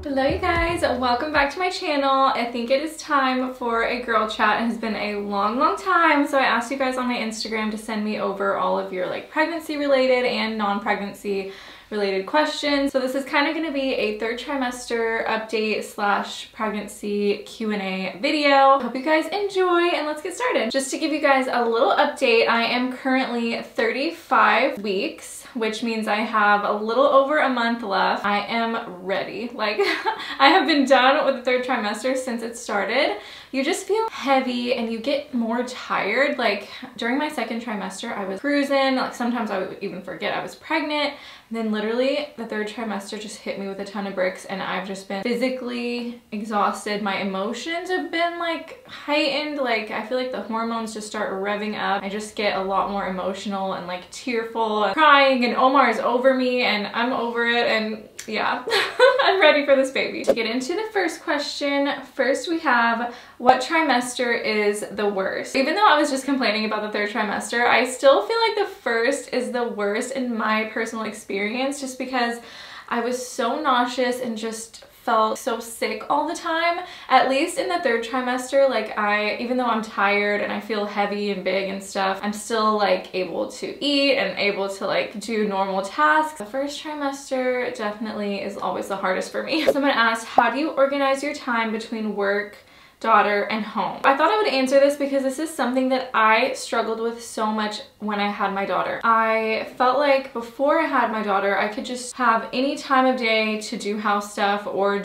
Hello you guys, welcome back to my channel. I think it is time for a girl chat. It has been a long time, so I asked you guys on my Instagram to send me over all of your like pregnancy related and non-pregnancy related questions. So this is kind of going to be a third trimester update slash pregnancy Q&A video. Hope you guys enjoy and let's get started. Just to give you guys a little update, I am currently 35 weeks, which means I have a little over a month left. I am ready. Like I have been done with the third trimester since it started. You just feel heavy and you get more tired. Like during my second trimester, I was cruising. Like sometimes I would even forget I was pregnant. And then literally the third trimester just hit me with a ton of bricks and I've just been physically exhausted. My emotions have been like heightened. Like I feel like the hormones just start revving up. I just get a lot more emotional and like tearful and crying, and Omar is over me and I'm over it, and yeah, I'm ready for this baby. To get into the first question, first we have, what trimester is the worst? Even though I was just complaining about the third trimester, I still feel like the first is the worst in my personal experience, just because I was so nauseous and just felt so sick all the time. At least in the third trimester, like even though I'm tired and I feel heavy and big and stuff, I'm still like able to eat and able to like do normal tasks. The first trimester definitely is always the hardest for me. Someone asked, how do you organize your time between work, daughter, and home? I thought I would answer this because this is something that I struggled with so much when I had my daughter. I felt like before I had my daughter, I could just have any time of day to do house stuff or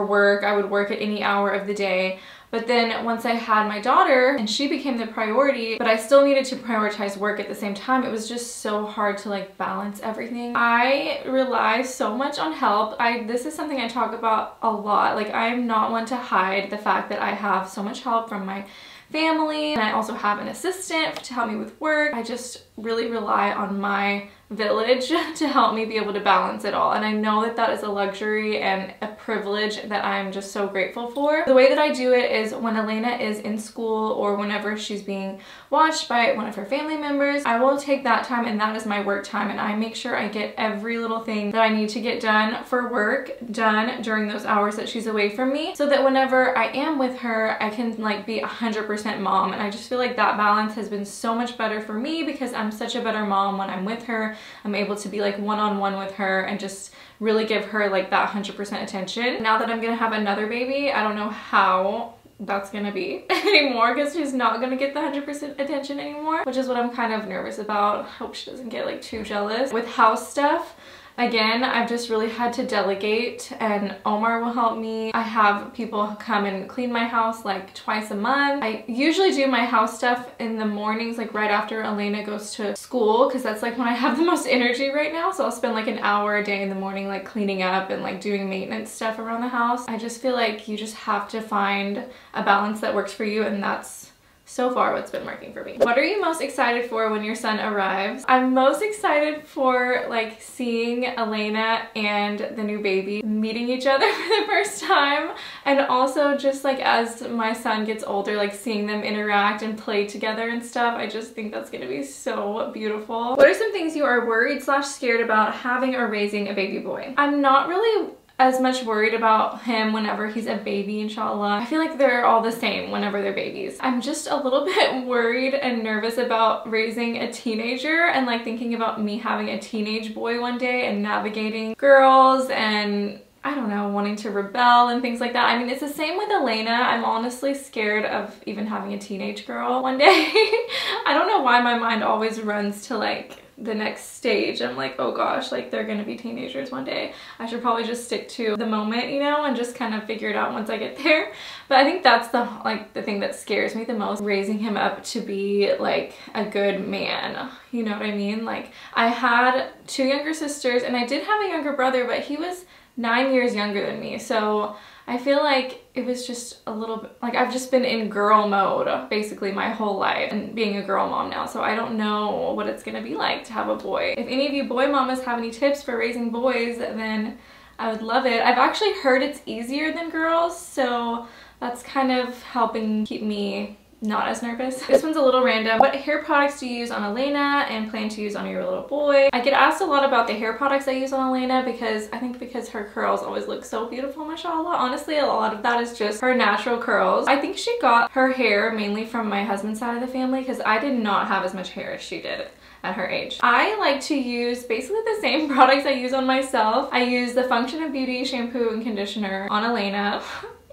work. I would work at any hour of the day. But then once I had my daughter and she became the priority, but I still needed to prioritize work at the same time, it was just so hard to like balance everything. I rely so much on help. This is something I talk about a lot. Like I'm not one to hide the fact that I have so much help from my family, and I also have an assistant to help me with work. I just really rely on my village to help me be able to balance it all, and I know that that is a luxury and a privilege that I'm just so grateful for. The way that I do it is when Elena is in school or whenever she's being watched by one of her family members, I will take that time and that is my work time, and I make sure I get every little thing that I need to get done for work done during those hours that she's away from me, so that whenever I am with her, I can like be 100% mom. And I just feel like that balance has been so much better for me because I'm such a better mom when I'm with her. I'm able to be like one-on-one with her and just really give her like that 100% attention. Now that I'm gonna have another baby, I don't know how that's gonna be anymore because she's not gonna get the 100% attention anymore, which is what I'm kind of nervous about. Hope she doesn't get like too jealous. With house stuff, again, I've just really had to delegate, and Omar will help me. I have people come and clean my house like twice a month. I usually do my house stuff in the mornings, like right after Elena goes to school, because that's like when I have the most energy right now. So I'll spend like an hour a day in the morning like cleaning up and like doing maintenance stuff around the house. I just feel like you just have to find a balance that works for you, and that's so far what's been working for me. What are you most excited for when your son arrives? I'm most excited for like seeing Elena and the new baby meeting each other for the first time, and also just like as my son gets older, like seeing them interact and play together and stuff. I just think that's gonna be so beautiful. What are some things you are worried slash scared about having or raising a baby boy? I'm not really as much worried about him whenever he's a baby, inshallah. I feel like they're all the same whenever they're babies. I'm just a little bit worried and nervous about raising a teenager and like thinking about me having a teenage boy one day and navigating girls and I don't know, wanting to rebel and things like that. I mean, it's the same with Elena. I'm honestly scared of even having a teenage girl one day. I don't know why my mind always runs to like the next stage. I'm like, oh gosh, like they're gonna be teenagers one day. I should probably just stick to the moment, you know, and just kind of figure it out once I get there. But I think that's the thing that scares me the most, raising him up to be like a good man. You know what I mean? Like I had two younger sisters and I did have a younger brother, but he was 9 years younger than me. So I feel like it was just a little bit, like I've just been in girl mode basically my whole life and being a girl mom now. So I don't know what it's gonna be like to have a boy. If any of you boy mamas have any tips for raising boys, then I would love it. I've actually heard it's easier than girls, so that's kind of helping keep me not as nervous. This one's a little random. What hair products do you use on Elena and plan to use on your little boy? I get asked a lot about the hair products I use on Elena because I think because her curls always look so beautiful, mashallah. Honestly, a lot of that is just her natural curls. I think she got her hair mainly from my husband's side of the family because I did not have as much hair as she did at her age. I like to use basically the same products I use on myself. I use the Function of Beauty shampoo and conditioner on Elena.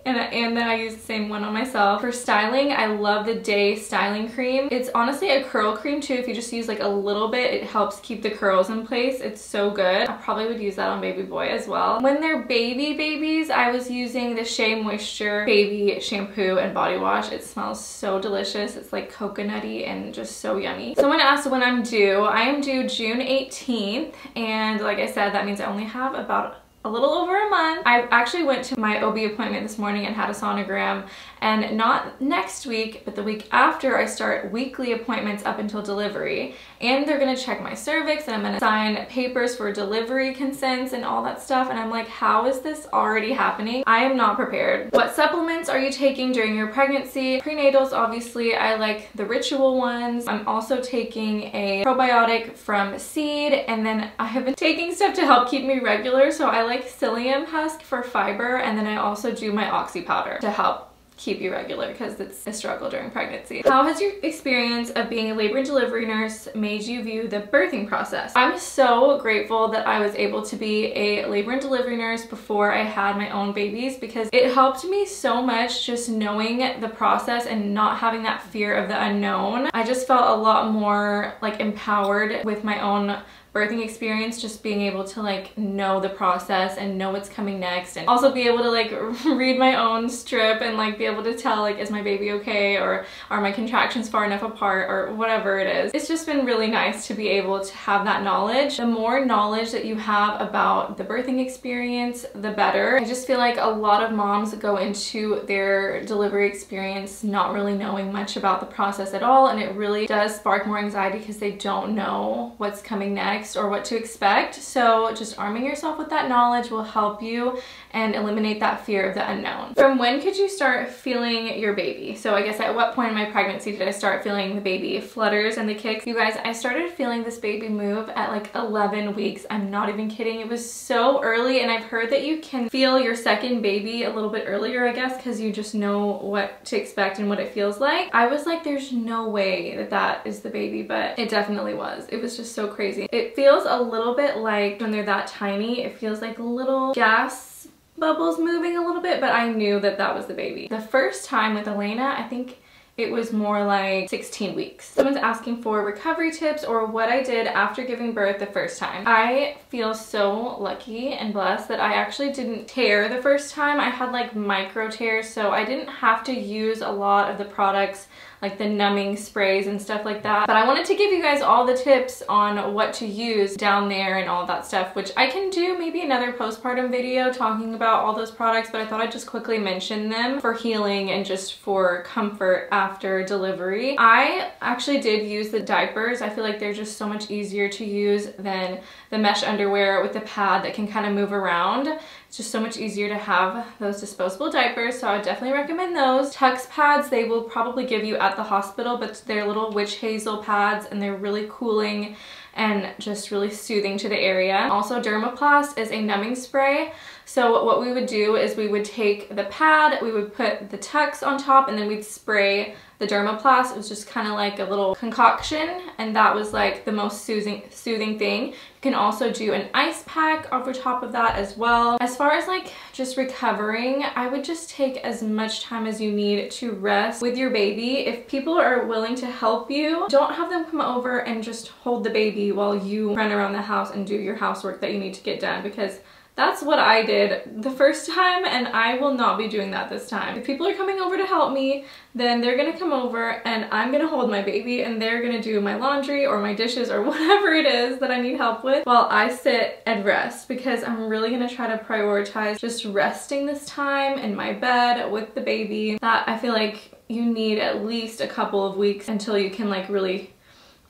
And then I use the same one on myself. For styling, I love the Day styling cream. It's honestly a curl cream too. If you just use like a little bit, it helps keep the curls in place. It's so good. I probably would use that on baby boy as well. When they're babies, I was using the Shea Moisture baby shampoo and body wash. It smells so delicious. It's like coconutty and just so yummy. Someone asked when I'm due. I am due June 18th, and like I said, that means I only have about a little over a month. I actually went to my OB appointment this morning and had a sonogram, and not next week, but the week after I start weekly appointments up until delivery. And they're gonna check my cervix, and I'm gonna sign papers for delivery consents and all that stuff. And I'm like, how is this already happening? I am not prepared. What supplements are you taking during your pregnancy? Prenatals, obviously, I like the Ritual ones. I'm also taking a probiotic from Seed, and then I have been taking stuff to help keep me regular. So I like psyllium husk for fiber, and then I also do my oxy powder to help keep you regular because it's a struggle during pregnancy. How has your experience of being a labor and delivery nurse made you view the birthing process? I'm so grateful that I was able to be a labor and delivery nurse before I had my own babies, because it helped me so much just knowing the process and not having that fear of the unknown. I just felt a lot more like empowered with my own birthing experience, just being able to like know the process and know what's coming next, and also be able to like read my own strip and like be able to tell like, is my baby okay, or are my contractions far enough apart, or whatever it is. It's just been really nice to be able to have that knowledge. The more knowledge that you have about the birthing experience, the better. I just feel like a lot of moms go into their delivery experience not really knowing much about the process at all, and it really does spark more anxiety because they don't know what's coming next or what to expect. So just arming yourself with that knowledge will help you and eliminate that fear of the unknown. From when could you start feeling your baby? So I guess at what point in my pregnancy did I start feeling the baby flutters and the kicks? You guys, I started feeling this baby move at like 11 weeks. I'm not even kidding. It was so early, and I've heard that you can feel your second baby a little bit earlier, I guess, because you just know what to expect and what it feels like. I was like, there's no way that that is the baby, but it definitely was. It was just so crazy. It feels a little bit like when they're that tiny, it feels like little gas bubbles moving a little bit, but I knew that that was the baby. The first time with Elena, I think it was more like 16 weeks. Someone's asking for recovery tips or what I did after giving birth the first time. I feel so lucky and blessed that I actually didn't tear the first time. I had like micro tears, so I didn't have to use a lot of the products like the numbing sprays and stuff like that. But I wanted to give you guys all the tips on what to use down there and all that stuff, which I can do maybe another postpartum video talking about all those products, but I thought I'd just quickly mention them for healing and just for comfort after delivery. I actually did use the diapers. I feel like they're just so much easier to use than the mesh underwear with the pad that can kind of move around. It's just so much easier to have those disposable diapers, so I would definitely recommend those. Tux pads, they will probably give you at the hospital, but they're little witch hazel pads, and they're really cooling and just really soothing to the area. Also, Dermoplast is a numbing spray. So what we would do is we would take the pad, we would put the Tux on top, and then we'd spray the Dermoplast. It was just kind of like a little concoction, and that was like the most soothing thing. You can also do an ice pack over top of that as well. As far as like just recovering, I would just take as much time as you need to rest with your baby. If people are willing to help you, don't have them come over and just hold the baby while you run around the house and do your housework that you need to get done, because that's what I did the first time, and I will not be doing that this time. If people are coming over to help me, then they're gonna come over and I'm gonna hold my baby, and they're gonna do my laundry or my dishes or whatever it is that I need help with while I sit and rest, because I'm really gonna try to prioritize just resting this time in my bed with the baby. That I feel like you need at least a couple of weeks until you can like really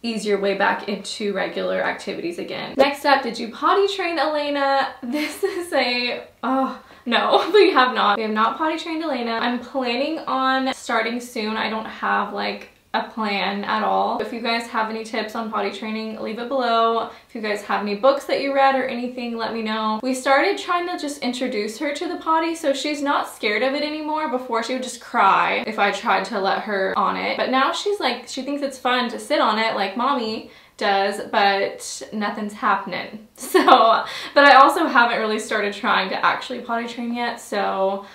ease your way back into regular activities again. Next up, did you potty train Elena? This is no, we have not. We have not potty trained Elena. I'm planning on starting soon. I don't have like a plan at all. If you guys have any tips on potty training, leave it below. If you guys have any books that you read or anything, let me know. We started trying to just introduce her to the potty, so she's not scared of it anymore. Before, she would just cry if I tried to let her on it, but now she's like, she thinks it's fun to sit on it like mommy does, but nothing's happening. So, but I also haven't really started trying to actually potty train yet, so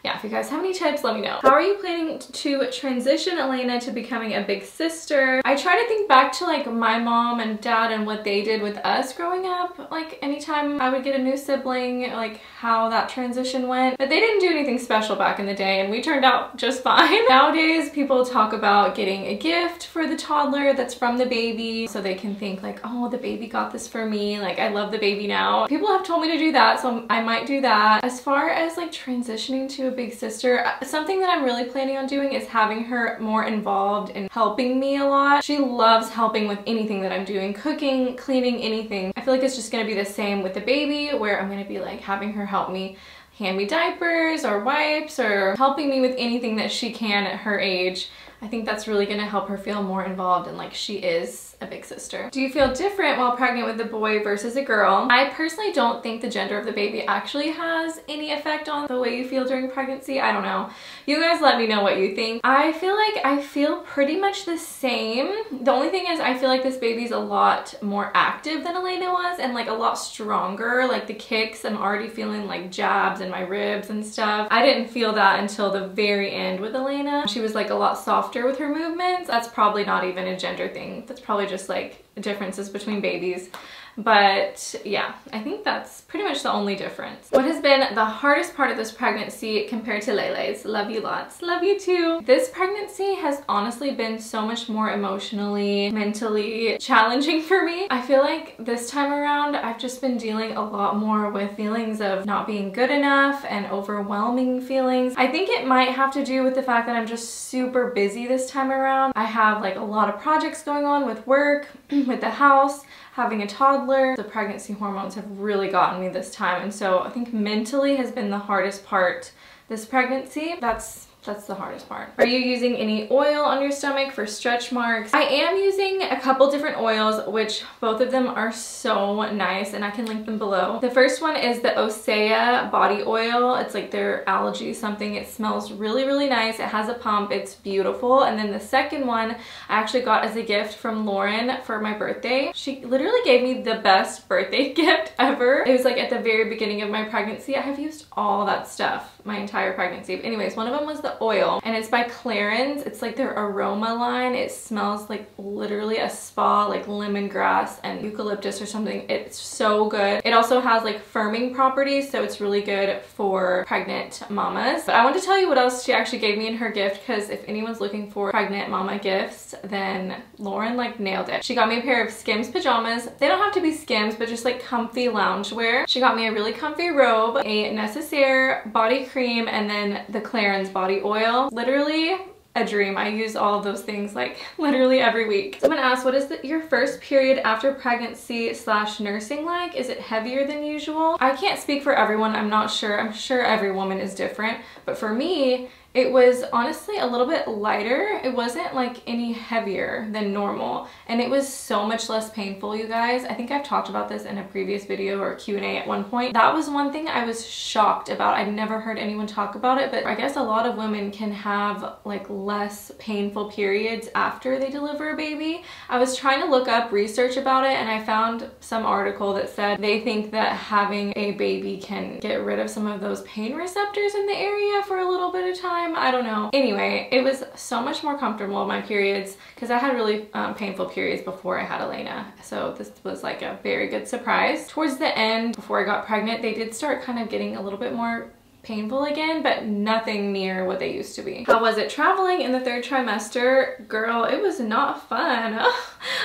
yeah, if you guys have any tips, let me know. How are you planning to transition Elena to becoming a big sister? I try to think back to like my mom and dad and what they did with us growing up. Like anytime I would get a new sibling, like how that transition went. But they didn't do anything special back in the day and we turned out just fine. Nowadays, people talk about getting a gift for the toddler that's from the baby so they can think like, oh, the baby got this for me. Like I love the baby now. People have told me to do that, so I might do that. As far as like transitioning to a big sister, something that I'm really planning on doing is having her more involved in helping me a lot. She loves helping with anything that I'm doing, cooking, cleaning, anything. I feel like it's just gonna be the same with the baby, where I'm gonna be like having her help me hand me diapers or wipes or helping me with anything that she can at her age. I think that's really gonna help her feel more involved and like she is a big sister. Do you feel different while pregnant with a boy versus a girl? I personally don't think the gender of the baby actually has any effect on the way you feel during pregnancy. I don't know. You guys let me know what you think. I feel like I feel pretty much the same. The only thing is I feel like this baby's a lot more active than Elena was and like a lot stronger. Like the kicks, I'm already feeling like jabs in my ribs and stuff. I didn't feel that until the very end with Elena. She was like a lot softer with her movements. That's probably not even a gender thing. That's probably just like differences between babies. But yeah, I think that's pretty much the only difference. What has been the hardest part of this pregnancy compared to Lele's? Love you lots. Love you too. This pregnancy has honestly been so much more emotionally, mentally challenging for me. I feel like this time around, I've just been dealing a lot more with feelings of not being good enough and overwhelming feelings. I think it might have to do with the fact that I'm just super busy this time around. I have like a lot of projects going on with work, with the house, having a toddler. The pregnancy hormones have really gotten me this time, and so I think mentally has been the hardest part this pregnancy. That's the hardest part. Are you using any oil on your stomach for stretch marks? I am using a couple different oils, which both of them are so nice, and I can link them below. The first one is the Osea body oil. It's like their algae something. It smells really, really nice. It has a pump. It's beautiful. And then the second one I actually got as a gift from Lauren for my birthday. She literally gave me the best birthday gift ever. It was like at the very beginning of my pregnancy. I have used all that stuff my entire pregnancy. But anyways, one of them was the oil, and it's by Clarins. It's like their aroma line. It smells like literally a spa, like lemongrass and eucalyptus or something. It's so good. It also has like firming properties, so it's really good for pregnant mamas. But I want to tell you what else she actually gave me in her gift, because if anyone's looking for pregnant mama gifts, then Lauren like nailed it. She got me a pair of Skims pajamas. They don't have to be Skims, but just like comfy loungewear. She got me a really comfy robe, a Necessaire body cream, and then the Clarins body oil. Literally a dream. I use all of those things like literally every week. Someone asked, what is your first period after pregnancy / nursing like? Is it heavier than usual? I can't speak for everyone. I'm not sure. I'm sure every woman is different, but for me, it was honestly a little bit lighter. It wasn't like any heavier than normal, and it was so much less painful, you guys. I think I've talked about this in a previous video or Q&A at one point. That was one thing I was shocked about. I've never heard anyone talk about it, but I guess a lot of women can have like less painful periods after they deliver a baby. I was trying to look up research about it, and I found some article that said they think that having a baby can get rid of some of those pain receptors in the area for a little bit of time. I don't know. Anyway, it was so much more comfortable, my periods, because I had really painful periods before I had Elena. So this was like a very good surprise. Towards the end, before I got pregnant, they did start kind of getting a little bit more painful again, but nothing near what they used to be. How was it traveling in the 3rd trimester? Girl, it was not fun.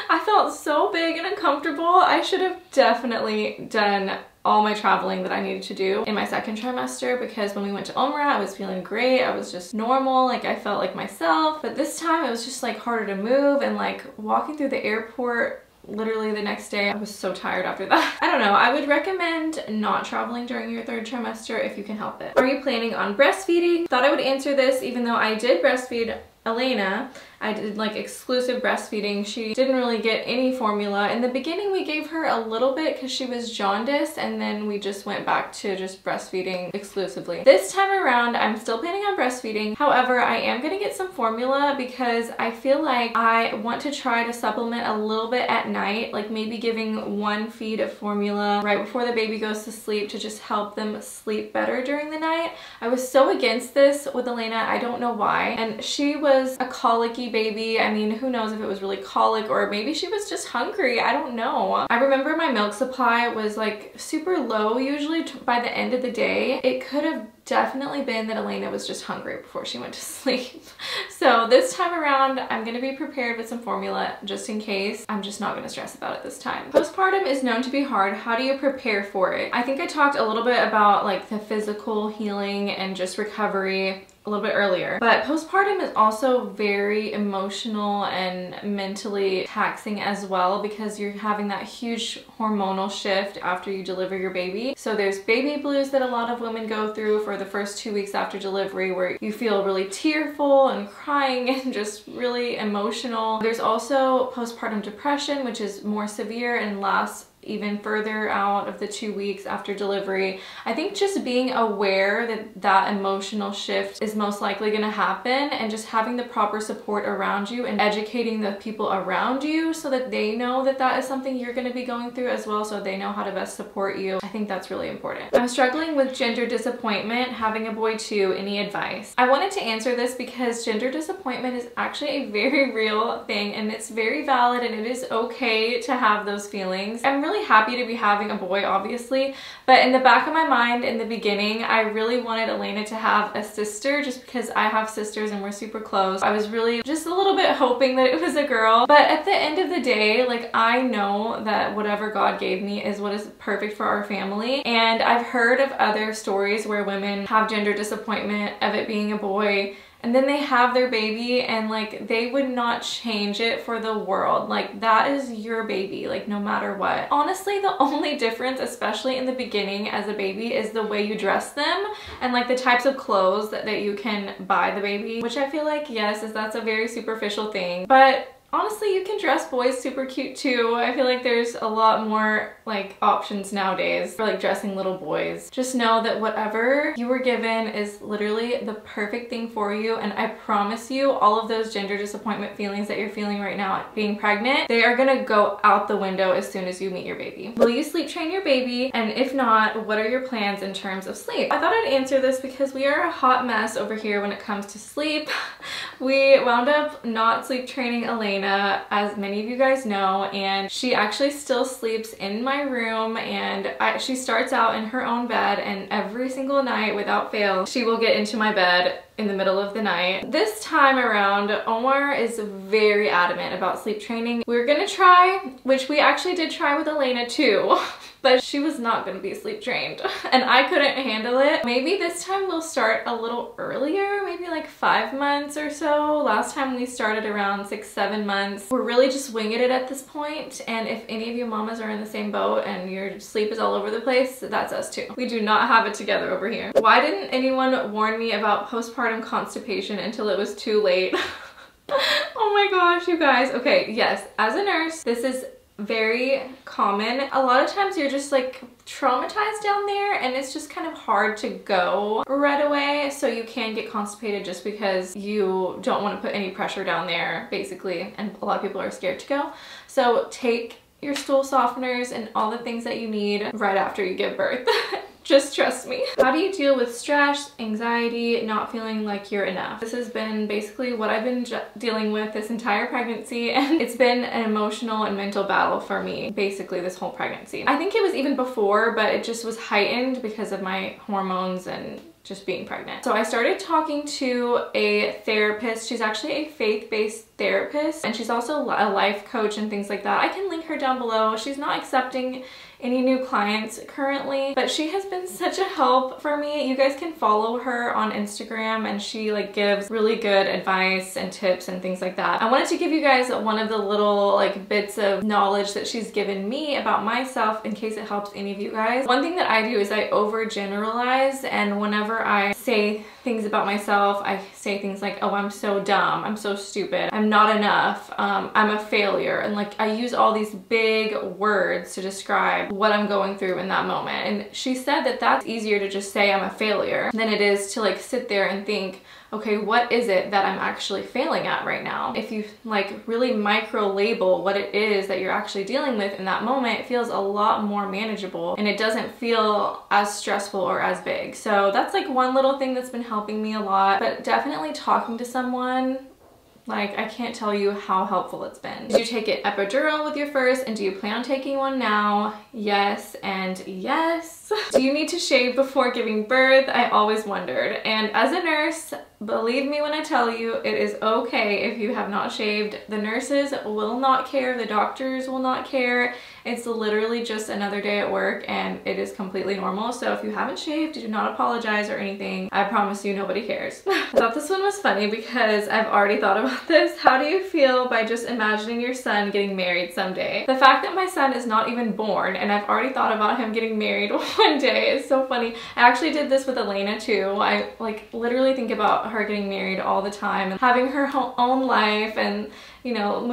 I felt so big and uncomfortable. I should have definitely done all my traveling that I needed to do in my 2nd trimester, because when we went to Umrah, I was feeling great. I was just normal, like I felt like myself. But this time it was just like harder to move, and like walking through the airport literally the next day, I was so tired after that. I don't know, I would recommend not traveling during your 3rd trimester if you can help it. Are you planning on breastfeeding? Thought I would answer this even though I did breastfeed Elena. I did like exclusive breastfeeding. She didn't really get any formula. In the beginning, we gave her a little bit because she was jaundiced, and then we just went back to just breastfeeding exclusively. This time around, I'm still planning on breastfeeding. However, I am gonna get some formula because I feel like I want to try to supplement a little bit at night, like maybe giving 1 feed of formula right before the baby goes to sleep to just help them sleep better during the night. I was so against this with Elena, I don't know why. And she was a colicky baby. I mean, who knows if it was really colic or maybe she was just hungry. I don't know. I remember my milk supply was like super low usually by the end of the day. It could have definitely been that Elena was just hungry before she went to sleep. So this time around, I'm gonna be prepared with some formula just in case. I'm just not gonna stress about it this time. Postpartum is known to be hard. How do you prepare for it? I think I talked a little bit about like the physical healing and just recovery a little bit earlier, but postpartum is also very emotional and mentally taxing as well, because you're having that huge hormonal shift after you deliver your baby. So there's baby blues that a lot of women go through for the first 2 weeks after delivery, where you feel really tearful and crying and just really emotional. There's also postpartum depression, which is more severe and lasts even further out of the 2 weeks after delivery. I think just being aware that that emotional shift is most likely going to happen, and just having the proper support around you and educating the people around you so that they know that that is something you're going to be going through as well, so they know how to best support you. I think that's really important. I'm struggling with gender disappointment, having a boy too. Any advice? I wanted to answer this because gender disappointment is actually a very real thing, and it's very valid, and it is okay to have those feelings. I'm really happy to be having a boy, obviously, but in the back of my mind in the beginning, I really wanted Elena to have a sister just because I have sisters and we're super close. I was really just a little bit hoping that it was a girl, but at the end of the day, like, I know that whatever God gave me is what is perfect for our family. And I've heard of other stories where women have gender disappointment of it being a boy, and then they have their baby and like they would not change it for the world. Like, that is your baby, like, no matter what. Honestly, the only difference, especially in the beginning as a baby, is the way you dress them and like the types of clothes that you can buy the baby, which I feel like, yes, that's a very superficial thing, but honestly, you can dress boys super cute too. I feel like there's a lot more like options nowadays for like dressing little boys. Just know that whatever you were given is literally the perfect thing for you, and I promise you all of those gender disappointment feelings that you're feeling right now being pregnant, they are gonna go out the window as soon as you meet your baby. Will you sleep train your baby? And if not, what are your plans in terms of sleep? I thought I'd answer this because we are a hot mess over here when it comes to sleep. We wound up not sleep training Elena, as many of you guys know, and she actually still sleeps in my room, and she starts out in her own bed, and every single night without fail she will get into my bed in the middle of the night. This time around, Omar is very adamant about sleep training. We're gonna try, which we actually did try with Elena too, but she was not gonna be sleep trained and I couldn't handle it. Maybe this time we'll start a little earlier, maybe like 5 months or so. Last time we started around 6-7 months. We're really just winging it at this point, and if any of you mamas are in the same boat and your sleep is all over the place, that's us too. We do not have it together over here. Why didn't anyone warn me about postpartum constipation until it was too late? Oh my gosh, you guys. Okay, yes, as a nurse, this is very common. A lot of times you're just like traumatized down there, and it's just kind of hard to go right away, so you can get constipated just because you don't want to put any pressure down there, basically, and a lot of people are scared to go. So take your stool softeners and all the things that you need right after you give birth. Just trust me. How do you deal with stress, anxiety, not feeling like you're enough? This has been basically what I've been dealing with this entire pregnancy, and it's been an emotional and mental battle for me basically this whole pregnancy. I think it was even before, but it just was heightened because of my hormones and just being pregnant. So I started talking to a therapist. She's actually a faith-based therapist, and she's also a life coach and things like that. I can link her down below. She's not accepting any new clients currently, but she has been such a help for me. You guys can follow her on Instagram, and she like gives really good advice and tips and things like that. I wanted to give you guys one of the little like bits of knowledge that she's given me about myself in case it helps any of you guys. One thing that I do is I overgeneralize, and whenever I say things about myself, I say things like, oh, I'm so dumb, I'm so stupid, I'm not enough, I'm a failure, and like I use all these big words to describe what I'm going through in that moment. And she said that that's easier to just say I'm a failure than it is to like sit there and think, okay, what is it that I'm actually failing at right now? If you like really micro label what it is that you're actually dealing with in that moment, it feels a lot more manageable and it doesn't feel as stressful or as big. So that's like one little thing that's been helping me a lot, but definitely talking to someone, like, I can't tell you how helpful it's been. Did you take an epidural with your first, and do you plan on taking one now? Yes and yes. Do you need to shave before giving birth? I always wondered. And as a nurse, believe me when I tell you, it is okay if you have not shaved. The nurses will not care, the doctors will not care. It's literally just another day at work, and it is completely normal. So if you haven't shaved, do not apologize or anything. I promise you nobody cares. I thought this one was funny because I've already thought about this. How do you feel by just imagining your son getting married someday? The fact that my son is not even born and I've already thought about him getting married one day is so funny. I actually did this with Elena too. I like literally think about her getting married all the time and having her own life and, you know,